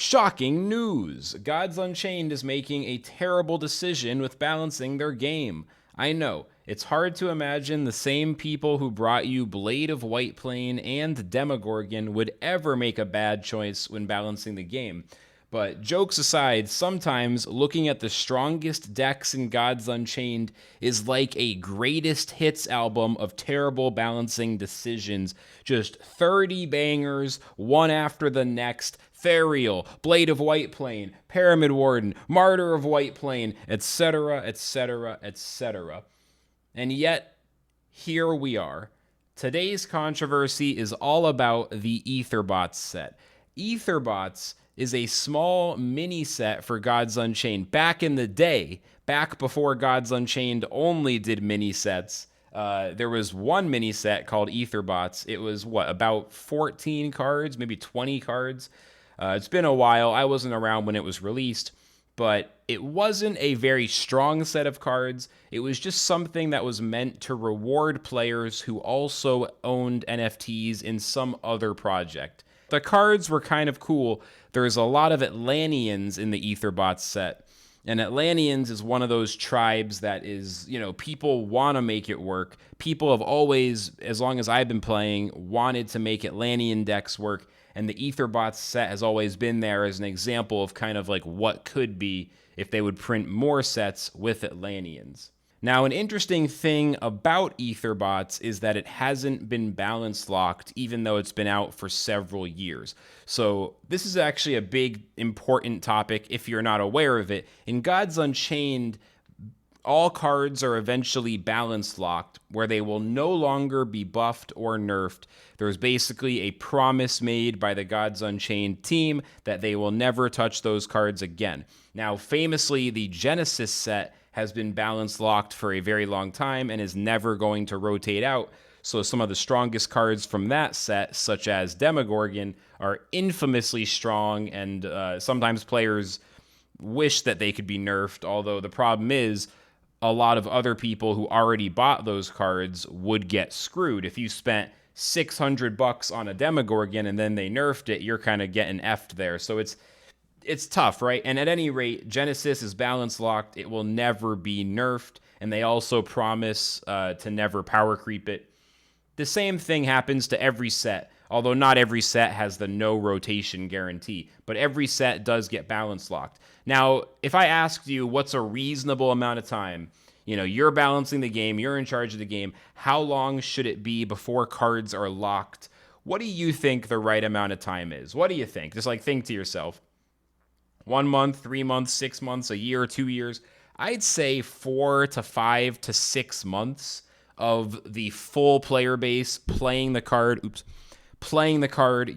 Shocking news! Gods Unchained is making a terrible decision with balancing their game. I know, it's hard to imagine the same people who brought you Blade of Whiteplane and Demogorgon would ever make a bad choice when balancing the game. But jokes aside, sometimes looking at the strongest decks in Gods Unchained is like a greatest hits album of terrible balancing decisions. Just 30 bangers, one after the next. Therial, Blade of Whiteplane, Pyramid Warden, Martyr of Whiteplane, etc., etc., etc. And yet, here we are. Today's controversy is all about the Aetherbots set. Aetherbots is a small mini set for Gods Unchained. Back in the day, back before Gods Unchained only did mini sets, there was one mini set called Aetherbots. It was, about 14 cards, maybe 20 cards. It's been a while. I wasn't around when it was released, but it wasn't a very strong set of cards. It was just something that was meant to reward players who also owned NFTs in some other project. The cards were kind of cool. There's a lot of Atlanteans in the Aetherbots set. And Atlanteans is one of those tribes that is, people want to make it work. People have always, as long as I've been playing, wanted to make Atlantean decks work. And the Aetherbots set has always been there as an example of kind of like what could be if they would print more sets with Atlanteans. Now, an interesting thing about Aetherbots is that it hasn't been balance locked, even though it's been out for several years. So this is actually a big, important topic if you're not aware of it. In Gods Unchained, all cards are eventually balance locked, where they will no longer be buffed or nerfed. There's basically a promise made by the Gods Unchained team that they will never touch those cards again. Now, famously, the Genesis set has been balance locked for a very long time and is never going to rotate out. So some of the strongest cards from that set, such as Demogorgon, are infamously strong, and sometimes players wish that they could be nerfed, although the problem is a lot of other people who already bought those cards would get screwed. If you spent $600 on a Demogorgon and then they nerfed it, you're kind of getting effed there. So it's tough, right? And at any rate, Genesis is balance locked. It will never be nerfed, and they also promise to never power creep it. The same thing happens to every set, although not every set has the no rotation guarantee, but every set does get balance locked. Now, if I asked you what's a reasonable amount of time, you're balancing the game, you're in charge of the game, how long should it be before cards are locked? What do you think the right amount of time is? What do you think? Just think to yourself. 1 month, 3 months, 6 months, a year, 2 years. I'd say 4 to 5 to 6 months of the full player base playing the card,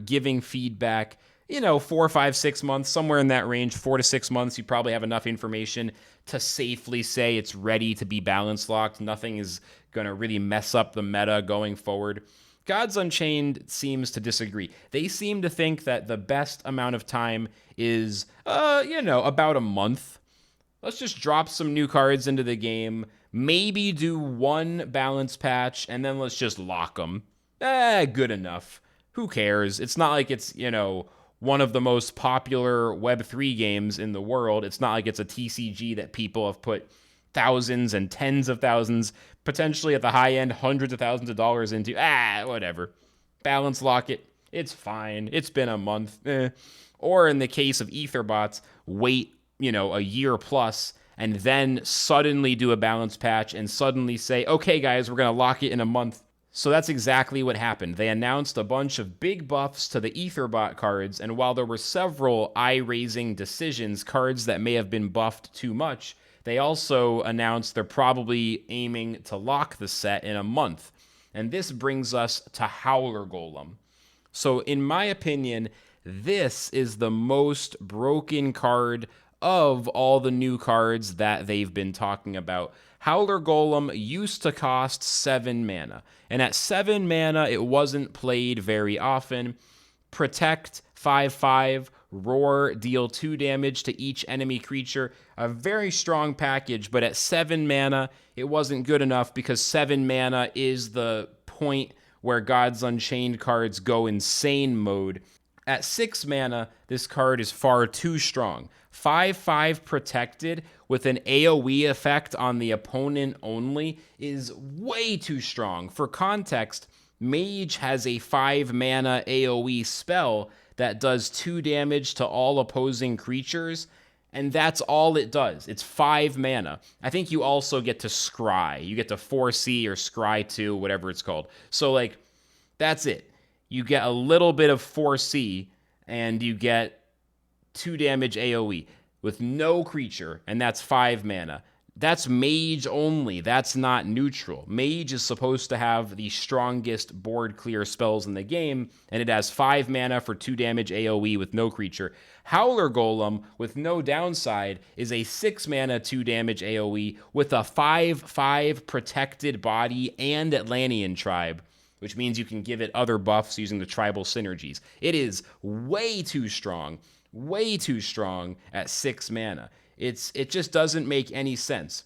giving feedback. 4, 5, 6 months, somewhere in that range, 4 to 6 months, you probably have enough information to safely say it's ready to be balance locked. Nothing is going to really mess up the meta going forward. Gods Unchained seems to disagree. They seem to think that the best amount of time is, about a month. Let's just drop some new cards into the game, maybe do one balance patch, and then let's just lock them. Good enough. Who cares? It's not like it's, one of the most popular Web3 games in the world. It's not like it's a TCG that people have put thousands and tens of thousands, potentially at the high end, hundreds of thousands of dollars into. Whatever. Balance lock it. It's fine. It's been a month. Or in the case of Aetherbots, wait, a year plus, and then suddenly do a balance patch and suddenly say, okay, guys, we're going to lock it in a month. So that's exactly what happened. They announced a bunch of big buffs to the Aetherbot cards, and while there were several eye-raising decisions, cards that may have been buffed too much, they also announced they're probably aiming to lock the set in a month. And this brings us to Howler Golem. So in my opinion, this is the most broken card of all the new cards that they've been talking about. Howler Golem used to cost 7 mana, and at 7 mana, it wasn't played very often. Protect, 5/5, Roar, deal 2 damage to each enemy creature. A very strong package, but at 7 mana, it wasn't good enough because 7 mana is the point where Gods Unchained cards go insane mode. At 6 mana, this card is far too strong. 5/5 protected with an AoE effect on the opponent only is way too strong. For context, Mage has a 5 mana AoE spell that does 2 damage to all opposing creatures, and that's all it does. It's 5 mana. I think you also get to scry. You get to 4C or scry 2, whatever it's called. So, like, that's it. You get a little bit of 4C, and you get 2 damage AoE with no creature, and that's 5 mana. That's Mage only. That's not neutral. Mage is supposed to have the strongest board clear spells in the game, and it has 5 mana for 2 damage AoE with no creature. Howler Golem, with no downside, is a 6 mana 2 damage AoE with a 5/5 protected body and Atlantean Tribe, which means you can give it other buffs using the tribal synergies. It is way too strong at 6 mana. It just doesn't make any sense.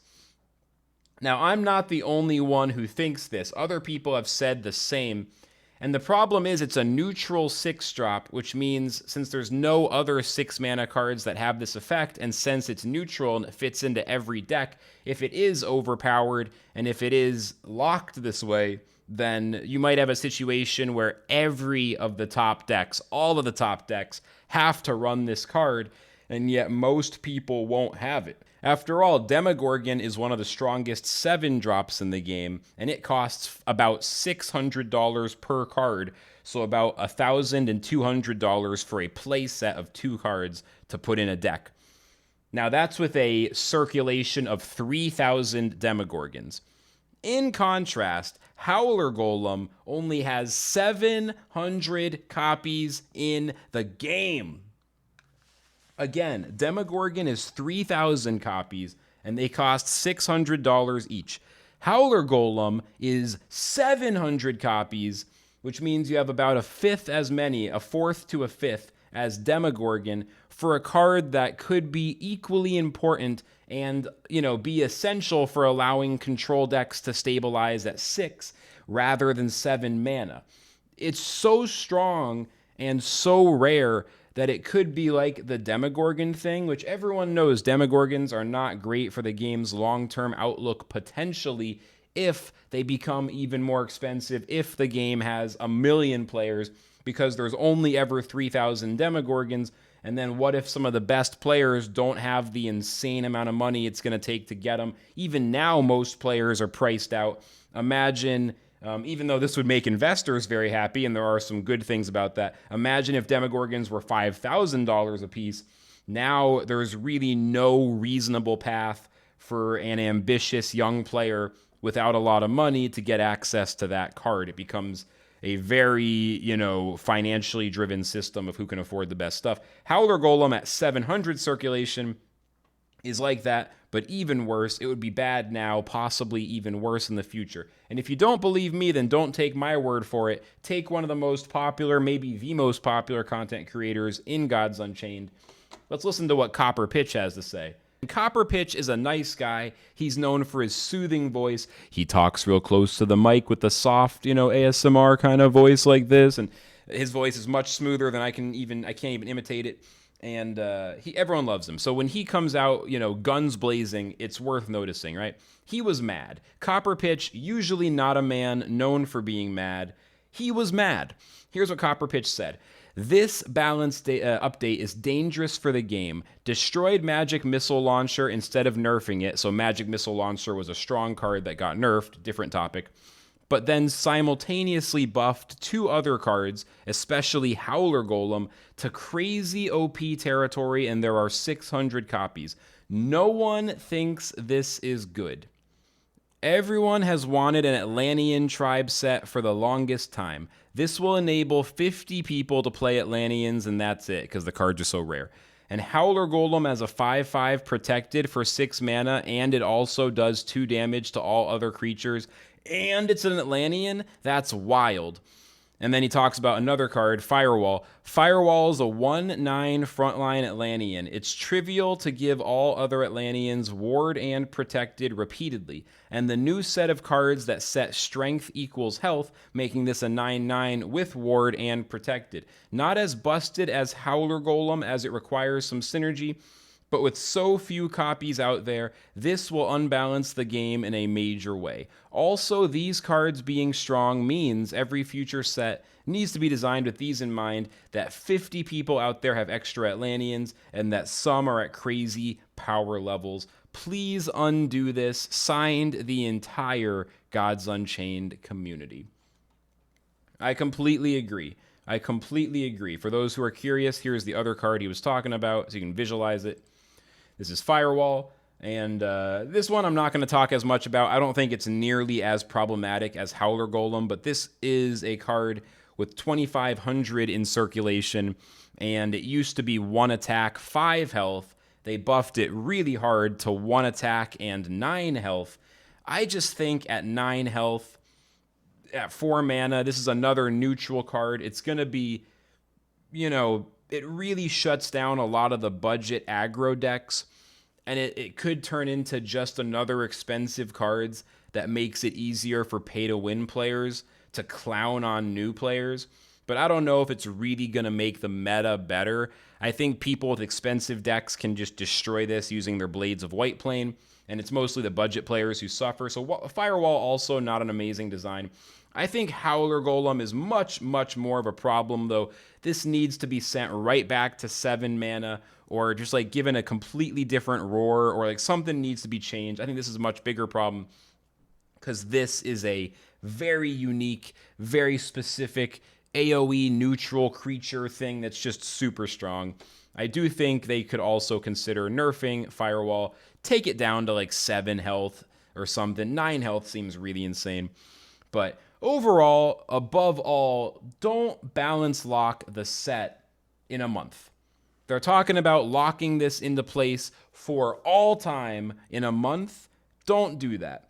Now, I'm not the only one who thinks this. Other people have said the same. And the problem is it's a neutral 6-drop, which means since there's no other 6 mana cards that have this effect, and since it's neutral and it fits into every deck, if it is overpowered and if it is locked this way, then you might have a situation where every of the top decks, all of the top decks, have to run this card, and yet most people won't have it. After all, Demogorgon is one of the strongest 7-drops in the game, and it costs about $600 per card, so about $1,200 for a play set of 2 cards to put in a deck. Now that's with a circulation of 3,000 Demogorgons. In contrast, Howler Golem only has 700 copies in the game. Again, Demogorgon is 3,000 copies, and they cost $600 each. Howler Golem is 700 copies, which means you have about a fourth to a fifth as Demogorgon for a card that could be equally important and, be essential for allowing control decks to stabilize at 6 rather than 7 mana. It's so strong and so rare that it could be like the Demogorgon thing, which everyone knows Demogorgons are not great for the game's long-term outlook potentially if they become even more expensive, if the game has 1 million players, because there's only ever 3,000 Demogorgons, and then what if some of the best players don't have the insane amount of money it's going to take to get them? Even now, most players are priced out. Imagine... even though this would make investors very happy, and there are some good things about that, imagine if Demogorgons were $5,000 a piece. Now there's really no reasonable path for an ambitious young player without a lot of money to get access to that card. It becomes a very, financially driven system of who can afford the best stuff. Howler Golem at 700 circulation is like that, but even worse. It would be bad now, possibly even worse in the future. And if you don't believe me, then don't take my word for it. Take one of the most popular, maybe the most popular content creators in Gods Unchained. Let's listen to what Copper Pitch has to say. Copper Pitch is a nice guy. He's known for his soothing voice. He talks real close to the mic with the soft, ASMR kind of voice like this, and his voice is much smoother than I can't even imitate it. And everyone loves him. So when he comes out, guns blazing, it's worth noticing, right? He was mad. Copper Pitch, usually not a man known for being mad. He was mad. Here's what Copper Pitch said. This balance update is dangerous for the game. Destroyed Magic Missile Launcher instead of nerfing it. So Magic Missile Launcher was a strong card that got nerfed. Different topic. But then simultaneously buffed 2 other cards, especially Howler Golem, to crazy OP territory, and there are 600 copies. No one thinks this is good. Everyone has wanted an Atlantean Tribe set for the longest time. This will enable 50 people to play Atlanteans, and that's it, because the cards are so rare. And Howler Golem has a 5/5 protected for 6 mana, and it also does 2 damage to all other creatures. And it's an Atlantean? That's wild. And then he talks about another card, Firewall. Firewall is a 1/9 frontline Atlantean. It's trivial to give all other Atlanteans ward and protected repeatedly. And the new set of cards that set strength equals health, making this a 9/9 with ward and protected. Not as busted as Howler Golem, as it requires some synergy, but with so few copies out there, this will unbalance the game in a major way. Also, these cards being strong means every future set needs to be designed with these in mind, that 50 people out there have extra Atlanteans, and that some are at crazy power levels. Please undo this. Signed, the entire Gods Unchained community. I completely agree. I completely agree. For those who are curious, here's the other card he was talking about, so you can visualize it. This is Firewall, and this one I'm not going to talk as much about. I don't think it's nearly as problematic as Howler Golem, but this is a card with 2,500 in circulation, and it used to be 1 attack, 5 health. They buffed it really hard to 1 attack and 9 health. I just think at 9 health, at 4 mana, this is another neutral card. It's going to be, it really shuts down a lot of the budget aggro decks, and it could turn into just another expensive cards that makes it easier for pay-to-win players to clown on new players. But I don't know if it's really going to make the meta better. I think people with expensive decks can just destroy this using their Blades of White Plane, and it's mostly the budget players who suffer. So Firewall also not an amazing design. I think Howler Golem is much, much more of a problem, though. This needs to be sent right back to 7 mana, or just like given a completely different roar, or like something needs to be changed. I think this is a much bigger problem, because this is a very unique, very specific AoE neutral creature thing that's just super strong. I do think they could also consider nerfing Firewall, take it down to like 7 health or something. 9 health seems really insane. But overall, above all, don't balance lock the set in a month. They're talking about locking this into place for all time in a month. Don't do that.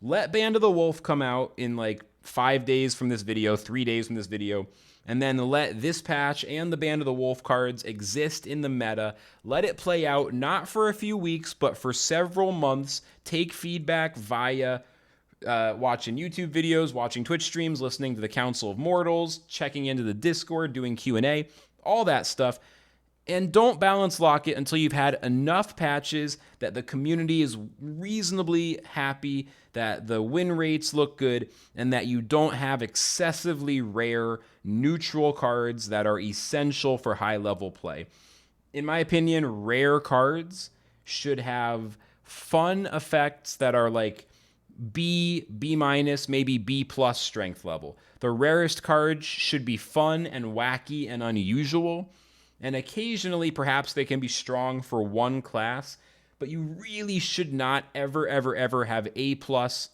Let Band of the Wolf come out in like 5 days from this video, 3 days from this video, and then let this patch and the Band of the Wolf cards exist in the meta. Let it play out, not for a few weeks, but for several months. Take feedback via watching YouTube videos, watching Twitch streams, listening to the Council of Mortals, checking into the Discord, doing Q&A, all that stuff. And don't balance lock it until you've had enough patches that the community is reasonably happy, that the win rates look good, and that you don't have excessively rare neutral cards that are essential for high-level play. In my opinion, rare cards should have fun effects that are like B, B-, maybe B+ strength level. The rarest cards should be fun and wacky and unusual, and occasionally perhaps they can be strong for one class, but you really should not ever, ever, ever have A+,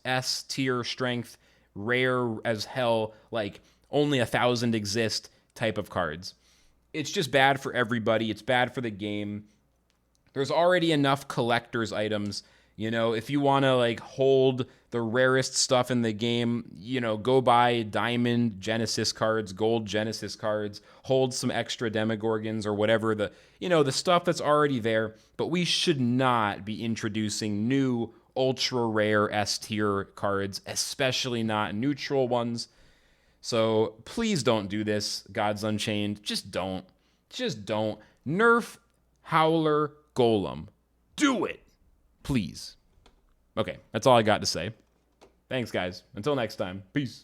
S tier strength, rare as hell, like only 1,000 exist type of cards. It's just bad for everybody. It's bad for the game. There's already enough collector's items. If you want to like hold the rarest stuff in the game, go buy diamond Genesis cards, gold Genesis cards, hold some extra Demogorgons or whatever the stuff that's already there. But we should not be introducing new ultra rare S tier cards, especially not neutral ones. So please don't do this, Gods Unchained. Just don't. Just don't. Nerf Howler Golem. Do it. Please. Okay, that's all I got to say. Thanks, guys. Until next time. Peace.